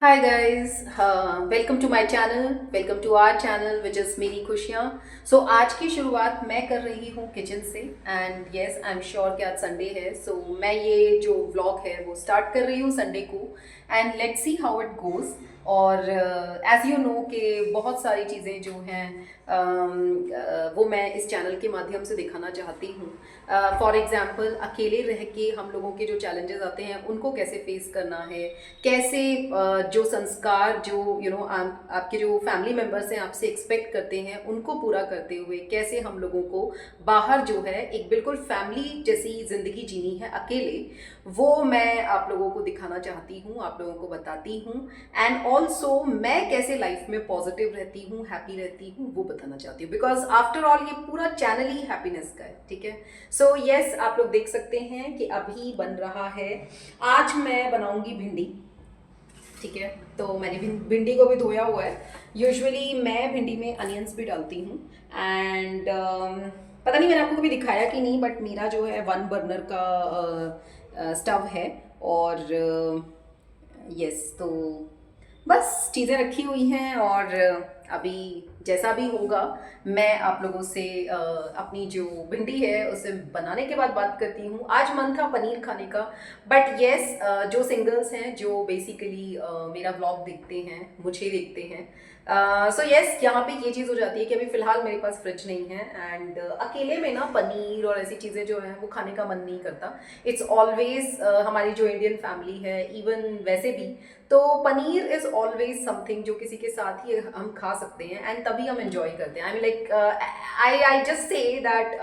Hi guys, welcome to my channel. Welcome to our channel which is मेरी खुशियाँ। सो आज की शुरुआत मैं कर रही हूँ किचन से। And yes, I am sure कि आज संडे है, सो मैं ये जो व्लॉग है वो स्टार्ट कर रही हूँ संडे को। And let's see how it goes. और एज़ यू नो कि बहुत सारी चीज़ें जो हैं वो मैं इस चैनल के माध्यम से दिखाना चाहती हूँ। फॉर एग्ज़ाम्पल, अकेले रह के हम लोगों के जो चैलेंजेस आते हैं उनको कैसे फेस करना है, कैसे जो संस्कार जो आपके जो फैमिली मेम्बर्स हैं आपसे एक्सपेक्ट करते हैं उनको पूरा करते हुए कैसे हम लोगों को बाहर जो है एक बिल्कुल फैमिली जैसी ज़िंदगी जीनी है अकेले, वो मैं आप लोगों को दिखाना चाहती हूँ, आप लोगों को बताती हूँ। एंड ऑल्सो मैं कैसे लाइफ में पॉजिटिव रहती हूँ, हैप्पी रहती हूँ, वो बताना चाहती हूँ। बिकॉज आफ्टर ऑल ये पूरा चैनल ही हैप्पीनेस का है, ठीक है। सो यस, आप लोग देख सकते हैं कि अभी बन रहा है। आज मैं बनाऊंगी भिंडी, ठीक है। तो मैंने भिंडी को भी धोया हुआ है। यूजुअली मैं भिंडी में अनियंस भी डालती हूँ। एंड पता नहीं मैंने आपको कभी दिखाया कि नहीं, बट मेरा जो है 1 बर्नर का स्टव है। और यस, तो बस चीज़ें रखी हुई हैं। और अभी जैसा भी होगा मैं आप लोगों से अपनी जो भिंडी है उसे बनाने के बाद बात करती हूँ। आज मन था पनीर खाने का, बट येस, जो सिंगल्स हैं जो बेसिकली मेरा व्लॉग देखते हैं, मुझे देखते हैं, सो येस, यहाँ पे ये चीज़ हो जाती है कि अभी फ़िलहाल मेरे पास फ्रिज नहीं है। एंड अकेले में ना पनीर और ऐसी चीज़ें जो हैं वो खाने का मन नहीं करता। इट्स ऑलवेज हमारी जो इंडियन फैमिली है, इवन वैसे भी, तो पनीर इज़ ऑलवेज समथिंग जो किसी के साथ ही हम खा सकते हैं एंड तभी हम एंजॉय करते हैं। I mean like, I just say that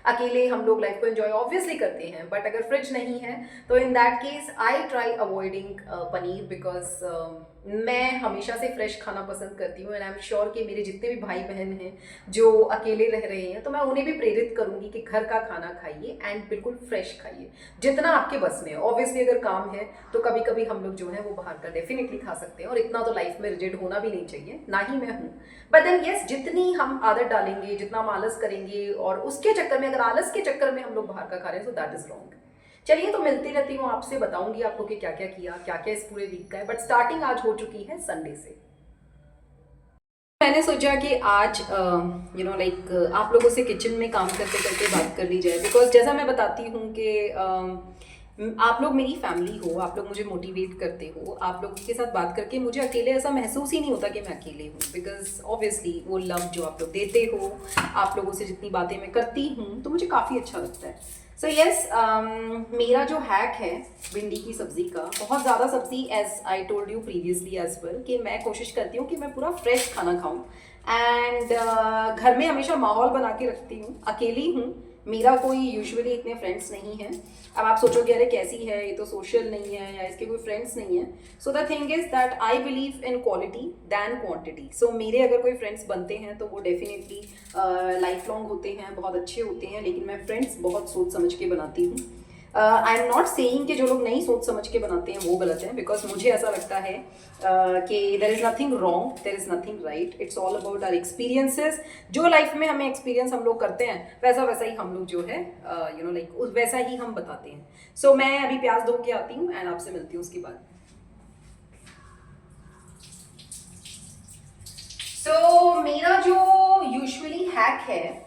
अकेले हम लोग लाइफ को एंजॉय ऑब्वियसली करते हैं, बट अगर फ्रिज नहीं है तो in that case I try avoiding paneer. Because मैं हमेशा से फ्रेश खाना पसंद करती हूँ। एंड आई एम श्योर कि मेरे जितने भी भाई बहन हैं जो अकेले रह रहे हैं, तो मैं उन्हें भी प्रेरित करूंगी कि घर का खाना खाइए एंड बिल्कुल फ्रेश खाइए जितना आपके बस में है। ऑब्वियसली अगर काम है तो कभी कभी हम लोग जो है वो बाहर का डेफिनेटली खा सकते हैं, और इतना तो लाइफ में रिजिड होना भी नहीं चाहिए, ना ही मैं हूँ। बट देन यस, जितनी हम आदत डालेंगे, जितना हम आलस करेंगे, और उसके चक्कर में, अगर आलस के चक्कर में हम लोग बाहर का खा रहे हैं, तो दैट इज रॉन्ग। चलिए, तो मिलती रहती हूँ आपसे, बताऊंगी आपको कि क्या क्या किया, क्या क्या इस पूरे वीक का है। बट स्टार्टिंग आज हो चुकी है संडे से। मैंने सोचा कि आज लाइक आप लोगों से किचन में काम करते करते बात कर ली जाए। बिकॉज जैसा मैं बताती हूँ कि आप लोग मेरी फैमिली हो, आप लोग मुझे मोटिवेट करते हो, आप लोगों के साथ बात करके मुझे अकेले ऐसा महसूस ही नहीं होता कि मैं अकेले हूँ। बिकॉज ऑब्वियसली वो लव जो आप लोग देते हो, आप लोगों से जितनी बातें मैं करती हूँ, तो मुझे काफ़ी अच्छा लगता है। सो यस, मेरा जो हैक है भिंडी की सब्ज़ी का, बहुत ज़्यादा सब्ज़ी, as I told you previously as well, कि मैं कोशिश करती हूँ कि मैं पूरा फ्रेश खाना खाऊँ। एंड घर में हमेशा माहौल बना के रखती हूँ। अकेली हूँ, मेरा कोई यूजुअली इतने फ्रेंड्स नहीं हैं। अब आप सोचोगे अरे कैसी है ये, तो सोशल नहीं है या इसके कोई फ्रेंड्स नहीं है। So the thing is that I believe in quality than quantity. So मेरे अगर कोई फ्रेंड्स बनते हैं तो वो डेफिनेटली लाइफ लॉन्ग होते हैं, बहुत अच्छे होते हैं, लेकिन मैं फ्रेंड्स बहुत सोच समझ के बनाती हूँ। आई एम नॉट सेइंग कि जो लोग नहीं सोच समझ के बनाते हैं वो गलत है, बिकॉज मुझे ऐसा लगता है कि there is nothing wrong, there is nothing right, it's all about our experiences. जो लाइफ में हमें एक्सपीरियंस हम लोग करते हैं वैसा वैसा ही हम लोग जो है लाइक वैसा ही हम बताते हैं। सो मैं अभी प्याज धो के आती हूँ एंड आपसे मिलती हूँ उसके बाद। सो मेरा जो यूजुअली हैक है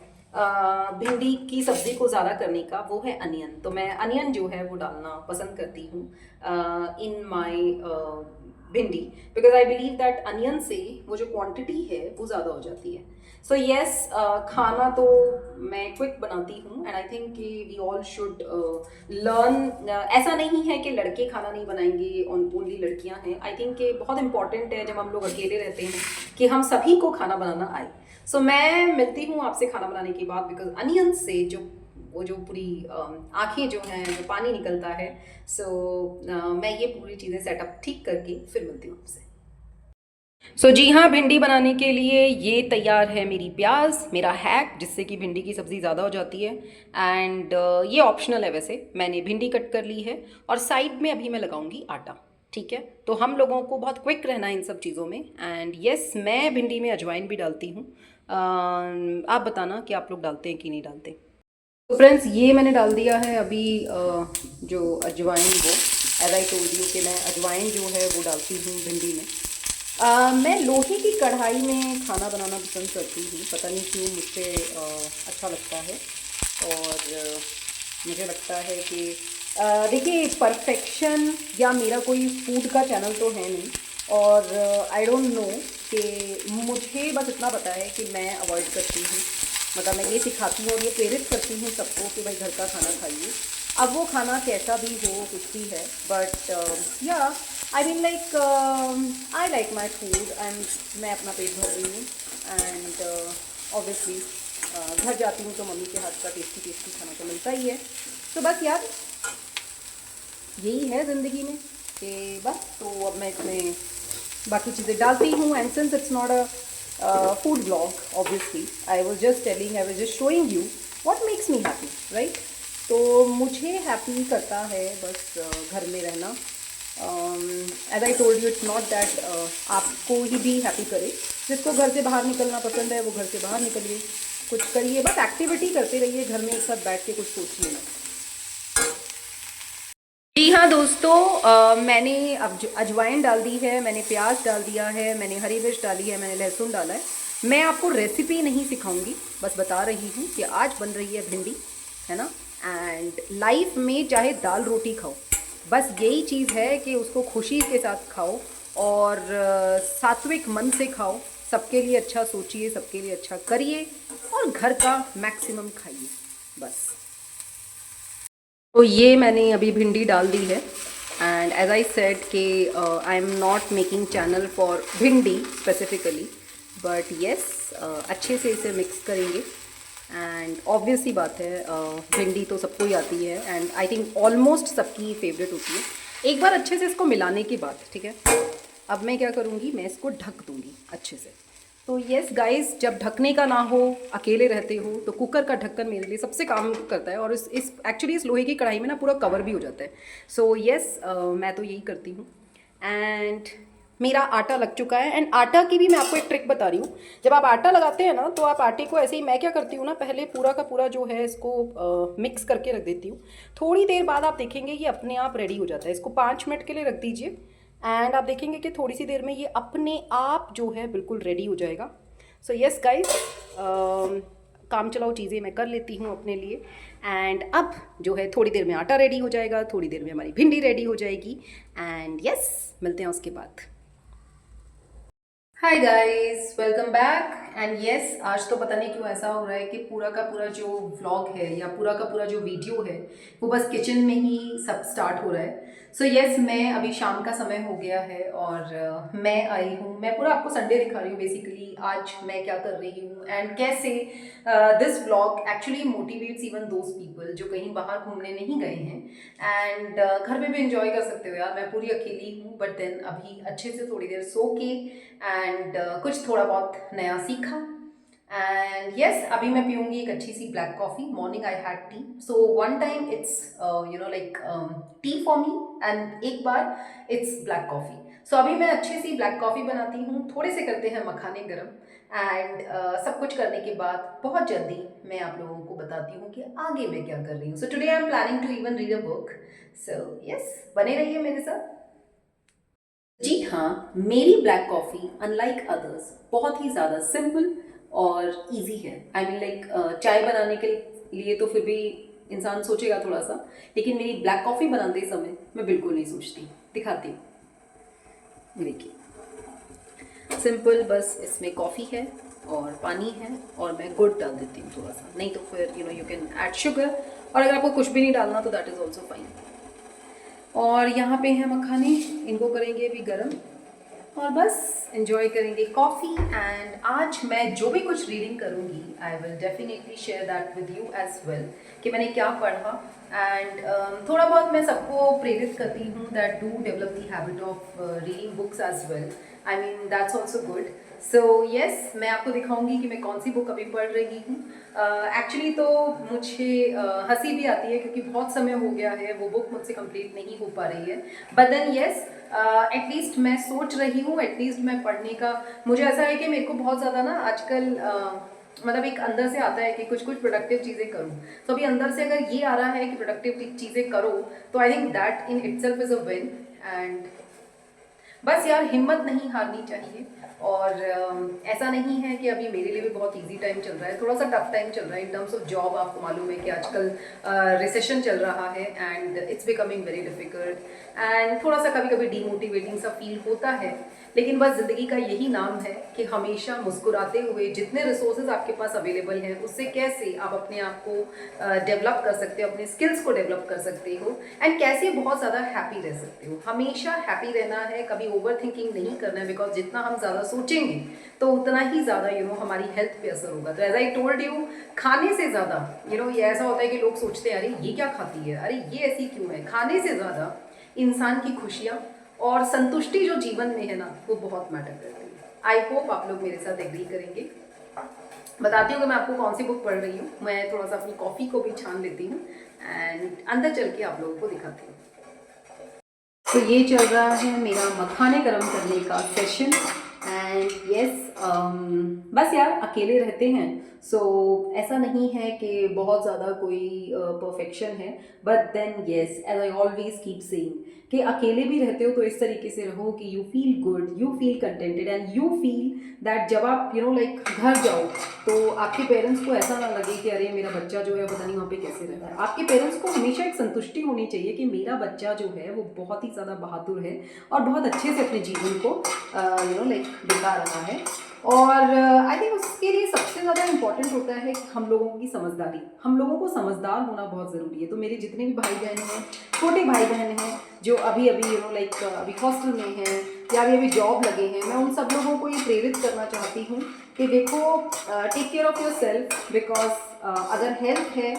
भिंडी की सब्जी को ज़्यादा करने का, वो है अनियन। तो मैं अनियन जो है वो डालना पसंद करती हूँ इन माई भिंडी, because I believe that onion से वो जो क्वांटिटी है वो ज़्यादा हो जाती है। सो येस, खाना तो मैं क्विक बनाती हूँ, एंड आई थिंक कि वी ऑल शुड लर्न। ऐसा नहीं है कि लड़के खाना नहीं बनाएंगे, ओनली लड़कियाँ हैं। आई थिंक कि बहुत इंपॉर्टेंट है जब हम लोग अकेले रहते हैं कि हम सभी को खाना बनाना आए। सो मैं मिलती हूँ आपसे खाना बनाने के बाद, बिकॉज अनियन से जो वो जो पूरी आँखें जो हैं, जो पानी निकलता है। सो मैं ये पूरी चीज़ें सेटअप ठीक करके फिर मिलती हूँ आपसे। सो जी हाँ, भिंडी बनाने के लिए ये तैयार है मेरी प्याज, मेरा हैक जिससे कि भिंडी की सब्ज़ी ज़्यादा हो जाती है। एंड ये ऑप्शनल है, वैसे मैंने भिंडी कट कर ली है और साइड में अभी मैं लगाऊंगी आटा, ठीक है। तो हम लोगों को बहुत क्विक रहना है इन सब चीज़ों में। एंड यस, मैं भिंडी में अजवाइन भी डालती हूँ। आप बताना कि आप लोग डालते हैं कि नहीं डालते। तो फ्रेंड्स, ये मैंने डाल दिया है अभी जो अजवाइन वो, एज आई टोल्ड यू कि मैं अजवाइन जो है वो डालती हूँ भिंडी में। मैं लोहे की कढ़ाई में खाना बनाना पसंद करती हूँ, पता नहीं क्यों मुझे अच्छा लगता है। और मुझे लगता है कि देखिए परफेक्शन या मेरा कोई फूड का चैनल तो है नहीं, और आई डोंट नो कि मुझे बस इतना पता है कि मैं अवॉइड करती हूँ, मतलब मैं ये सिखाती हूँ और ये प्रेरित करती हूँ सबको कि भाई घर का खाना खाइए। अब वो खाना कैसा भी हो, कुछ भी है, बट या I mean like I like my food and मैं अपना पेट भर रही हूँ। एंड ऑब्वियसली घर जाती हूँ तो मम्मी के हाथ का टेस्टी टेस्टी खाना तो मिलता ही है। तो बस यार यही है ज़िंदगी में कि बस, तो अब मैं इसमें बाकी चीज़ें डालती हूँ। And since it's not a food blog, obviously I was just telling, I was just showing you what makes me happy, right. तो मुझे हैप्पी करता है बस घर में रहना। As I told you, it's not that आपको ही भी हैप्पी करे। जिसको घर से बाहर निकलना पसंद है वो घर से बाहर निकलिए, कुछ करिए, बस एक्टिविटी करते रहिए, घर में एक साथ बैठ के कुछ सोचिए ना। जी हाँ दोस्तों, मैंने अब जो अजवाइन डाल दी है, मैंने प्याज डाल दिया है, मैंने हरी मिर्च डाली है, मैंने लहसुन डाला है। मैं आपको रेसिपी नहीं सिखाऊंगी, बस बता रही हूँ कि आज बन रही है भिंडी, है ना। एंड लाइफ में चाहे दाल रोटी खाओ, बस यही चीज़ है कि उसको खुशी के साथ खाओ और सात्विक मन से खाओ। सबके लिए अच्छा सोचिए, सबके लिए अच्छा करिए और घर का मैक्सिमम खाइए, बस। तो ये मैंने अभी भिंडी डाल दी है। एंड एज आई सेड कि I am not making channel for भिंडी स्पेसिफिकली, बट येस अच्छे से इसे मिक्स करेंगे। एंड ऑब्वियस सी बात है, भिंडी तो सबको ही आती है एंड आई थिंक ऑलमोस्ट सबकी फेवरेट होती है। एक बार अच्छे से इसको मिलाने के बाद, ठीक है, अब मैं क्या करूँगी, मैं इसको ढक दूँगी अच्छे से। तो येस गाइस, जब ढकने का ना हो, अकेले रहते हो, तो कुकर का ढक्कन मेरे लिए सबसे काम करता है। और इस एक्चुअली इस लोहे की कढ़ाई में ना पूरा कवर भी हो जाता है। सो येस, मैं तो यही करती हूँ। एंड मेरा आटा लग चुका है। एंड आटा की भी मैं आपको एक ट्रिक बता रही हूँ। जब आप आटा लगाते हैं ना, तो आप आटे को ऐसे ही, मैं क्या करती हूँ ना, पहले पूरा का पूरा जो है इसको मिक्स करके रख देती हूँ। थोड़ी देर बाद आप देखेंगे ये अपने आप रेडी हो जाता है। इसको 5 मिनट के लिए रख दीजिए एंड आप देखेंगे कि थोड़ी सी देर में ये अपने आप जो है बिल्कुल रेडी हो जाएगा। सो यस गाइस, काम चलाओ चीज़ें मैं कर लेती हूँ अपने लिए। एंड अब जो है थोड़ी देर में आटा रेडी हो जाएगा, थोड़ी देर में हमारी भिंडी रेडी हो जाएगी। एंड यस, मिलते हैं उसके बाद। हाय guys, welcome back. And yes, आज तो पता नहीं क्यों ऐसा हो रहा है कि पूरा का पूरा जो व्लॉग है या पूरा का पूरा जो वीडियो है वो बस किचन में ही सब स्टार्ट हो रहा है। सो यस, मैं अभी शाम का समय हो गया है और मैं आई हूँ, मैं पूरा आपको संडे दिखा रही हूँ बेसिकली, आज मैं क्या कर रही हूँ एंड कैसे this vlog actually motivates even those people जो कहीं बाहर घूमने नहीं गए हैं। एंड घर में भी इंजॉय कर सकते हो यार, मैं पूरी अकेली हूँ, बट देन अभी अच्छे से थोड़ी देर सो के एंड कुछ थोड़ा बहुत नया सीखा। एंड यस, अभी मैं पीऊंगी एक अच्छी सी black coffee. Morning I had tea, so one time it's you know like tea for me and एक बार इट्स ब्लैक कॉफ़ी। सो अभी मैं अच्छी सी ब्लैक कॉफ़ी बनाती हूँ, थोड़े से करते हैं मखाने गरम। एंड सब कुछ करने के बाद बहुत जल्दी मैं आप लोगों को बताती हूँ कि आगे मैं क्या कर रही हूँ। So today I am planning to even read a book. So yes, बने रहिए मेरे साथ। जी हाँ, मेरी ब्लैक कॉफ़ी अनलाइक अदर्स बहुत ही ज़्यादा सिंपल और इजी है। आई मीन लाइक चाय बनाने के लिए तो फिर भी इंसान सोचेगा थोड़ा सा, लेकिन मेरी ब्लैक कॉफ़ी बनाते समय मैं बिल्कुल नहीं सोचती। दिखाती हूँ, देखिए, सिंपल, बस इसमें कॉफ़ी है और पानी है और मैं गुड़ डाल देती हूँ थोड़ा सा, नहीं तो फिर यू कैन ऐड शुगर, और अगर आपको कुछ भी नहीं डालना तो दैट इज़ ऑल्सो फाइन। और यहाँ पे है मखाने, इनको करेंगे अभी गरम और बस एंजॉय करेंगे कॉफ़ी। एंड आज मैं जो भी कुछ रीडिंग करूँगी I will definitely share that with you as well कि मैंने क्या पढ़ा। एंड थोड़ा बहुत मैं सबको प्रेरित करती हूँ that do develop the habit of reading books as well. I mean that's also good. So yes, मैं आपको दिखाऊंगी कि मैं कौन सी बुक अभी पढ़ रही हूँ। एक्चुअली तो मुझे हंसी भी आती है क्योंकि बहुत समय हो गया है, वो बुक मुझसे कंप्लीट नहीं हो पा रही है। बट देन येस, एटलीस्ट मैं सोच रही हूँ, एटलीस्ट मैं पढ़ने का, मुझे ऐसा है कि मेरे को बहुत ज़्यादा ना आजकल मतलब एक अंदर से आता है कि कुछ कुछ प्रोडक्टिव चीज़ें करूँ। तो अभी अंदर से अगर ये आ रहा है कि प्रोडक्टिव चीज़ें करो, तो I think that in itself is a win. And बस यार हिम्मत नहीं हारनी चाहिए। और ऐसा नहीं है कि अभी मेरे लिए भी बहुत इजी टाइम चल रहा है, थोड़ा सा टफ टाइम चल रहा है इन टर्म्स ऑफ जॉब। आपको मालूम है कि आजकल रिसेशन चल रहा है and it's becoming very difficult and थोड़ा सा कभी कभी डीमोटिवेटिंग सा फील होता है। लेकिन बस ज़िंदगी का यही नाम है कि हमेशा मुस्कुराते हुए जितने रिसोर्सेज आपके पास अवेलेबल हैं उससे कैसे आप अपने आप को डेवलप कर सकते हो, अपने स्किल्स को डेवलप कर सकते हो एंड कैसे बहुत ज़्यादा हैप्पी रह सकते हो। हमेशा हैप्पी रहना है, कभी ओवर थिंकिंग नहीं करना है, बिकॉज जितना हम ज़्यादा सोचेंगे तो उतना ही ज़्यादा हमारी हेल्थ पे असर होगा। तो एज आई टोल्ड यू, खाने से ज़्यादा ये ऐसा होता है कि लोग सोचते हैं अरे ये क्या खाती है, अरे ये ऐसी क्यों है। खाने से ज़्यादा इंसान की खुशियाँ और संतुष्टि जो जीवन में है ना, वो बहुत मैटर करती है। आई होप आप लोग मेरे साथ एग्री करेंगे। बताती हूँ कि मैं आपको कौन सी बुक पढ़ रही हूँ। मैं थोड़ा सा अपनी कॉफ़ी को भी छान लेती हूँ एंड अंदर चल के आप लोगों को दिखाती हूँ। तो ये चल रहा है मेरा मखाने गरम करने का सेशन एंड यस, बस यार अकेले रहते हैं। सो ऐसा नहीं है कि बहुत ज़्यादा कोई परफेक्शन है, but then yes, as I always keep saying कि अकेले भी रहते हो तो इस तरीके से रहो कि you feel good, you feel contented and you feel that जब आप लाइक घर जाओ तो आपके पेरेंट्स को ऐसा ना लगे कि अरे मेरा बच्चा जो है पता नहीं वहाँ पे कैसे रहता है। आपके पेरेंट्स को हमेशा एक संतुष्टि होनी चाहिए कि मेरा बच्चा जो है वो बहुत ही ज़्यादा बहादुर है और बहुत अच्छे से अपने जीवन को लाइक बिता रहा है। और आई थिंक उसके लिए सबसे ज़्यादा इम्पॉर्टेंट होता है कि हम लोगों की समझदारी, हम लोगों को समझदार होना बहुत ज़रूरी है। तो मेरे जितने भी भाई बहन हैं, छोटे भाई बहन हैं जो अभी अभी लाइक अभी हॉस्टल में हैं या अभी जॉब लगे हैं, मैं उन सब लोगों को ये प्रेरित करना चाहती हूँ कि देखो, take care of yourself, because अगर हेल्थ है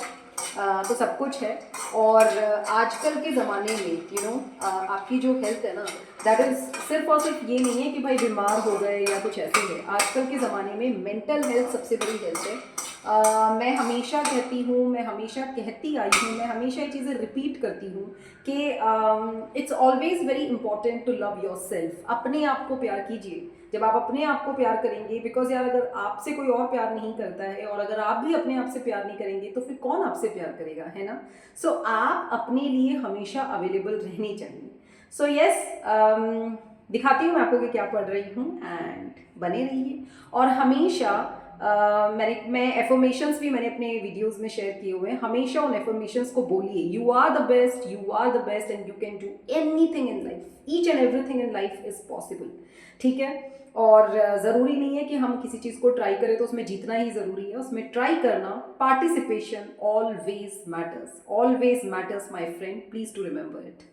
तो सब कुछ है। और आजकल के ज़माने में आपकी जो हेल्थ है ना, दैट इज़ सिर्फ और सिर्फ ये नहीं है कि भाई बीमार हो गए या कुछ ऐसे है। आजकल के ज़माने में मेंटल हेल्थ सबसे बड़ी हेल्थ है। मैं हमेशा कहती हूँ, मैं हमेशा कहती आई हूँ, मैं हमेशा ये चीज़ें रिपीट करती हूँ कि it's always very important to love yourself. अपने आप को प्यार कीजिए। जब आप अपने आप को प्यार करेंगे, बिकॉज यार अगर आपसे कोई और प्यार नहीं करता है और अगर आप भी अपने आप से प्यार नहीं करेंगे तो फिर कौन आपसे प्यार करेगा, है ना। सो आप अपने लिए हमेशा अवेलेबल रहनी चाहिए। सो यस, दिखाती हूँ मैं आपको कि क्या पढ़ रही हूँ एंड बने रहिए। और हमेशा मैं एफर्मेशंस भी मैंने अपने वीडियोस में शेयर किए हुए हैं। हमेशा उन एफर्मेशंस को बोलिए, you are the best, you are the best and you can do anything in life, each and everything in life is possible. ठीक है। और ज़रूरी नहीं है कि हम किसी चीज़ को ट्राई करें तो उसमें जीतना ही ज़रूरी है, उसमें ट्राई करना, participation always matters my friend, please to remember it.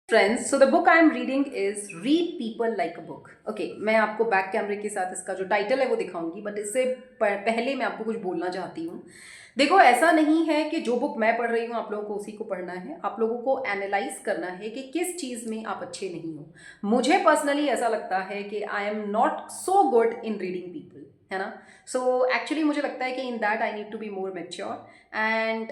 Friends, so the book I am reading is read people like a book. Okay, मैं आपको बैक कैमरे के साथ इसका जो टाइटल है वो दिखाऊंगी, बट इससे पहले मैं आपको कुछ बोलना चाहती हूँ। देखो, ऐसा नहीं है कि जो बुक मैं पढ़ रही हूँ आप लोगों को उसी को पढ़ना है। आप लोगों को एनालाइज करना है कि किस चीज़ में आप अच्छे नहीं हो। मुझे पर्सनली ऐसा लगता है कि I am not so good in reading people, है ना। सो एक्चुअली मुझे लगता है कि in that I need to be more mature and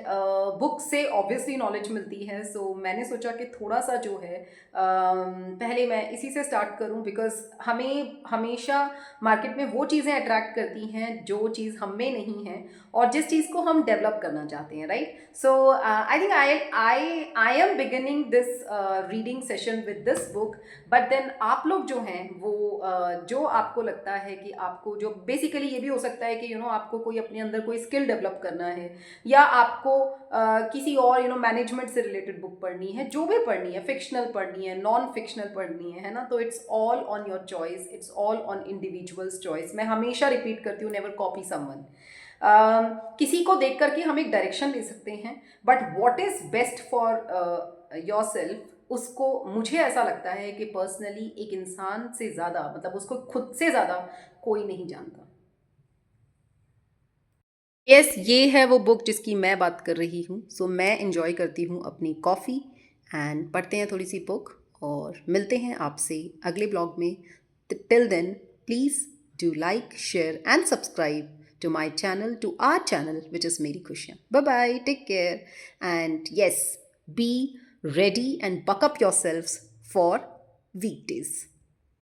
book से ऑब्वियसली नॉलेज मिलती है। सो मैंने सोचा कि थोड़ा सा जो है पहले मैं इसी से स्टार्ट करूं, बिकॉज हमें हमेशा मार्केट में वो चीज़ें अट्रैक्ट करती हैं जो चीज़ हम में नहीं है और जिस चीज़ को हम डेवलप करना चाहते हैं, right. So I think I am beginning this reading session with this book, but then आप लोग जो हैं वो जो आपको लगता है कि आपको जो बेसिकली ये भी हो सकता है कि आपको कोई अपने अंदर कोई स्किल डेवलप करना है या आपको किसी और मैनेजमेंट से रिलेटेड बुक पढ़नी है, जो भी पढ़नी है, फिक्शनल पढ़नी है, नॉन फिक्शनल पढ़नी है ना, तो it's all on your choice, it's all on individuals choice. मैं हमेशा रिपीट करती हूँ, नेवर कॉपी समवन। किसी को देख करके हम एक डायरेक्शन ले सकते हैं, but what is best for your self, उसको मुझे ऐसा लगता है कि पर्सनली एक इंसान से ज़्यादा, मतलब उसको खुद से ज़्यादा कोई नहीं जानता। यस, ये है वो बुक जिसकी मैं बात कर रही हूँ। सो मैं इंजॉय करती हूँ अपनी कॉफ़ी एंड पढ़ते हैं थोड़ी सी बुक और मिलते हैं आपसे अगले ब्लॉग में। Till then please do like, share and subscribe to my channel, to our channel, which is Meri Khushiyan. Bye bye, take care, and yes, be ready and buck up yourselves for weekdays.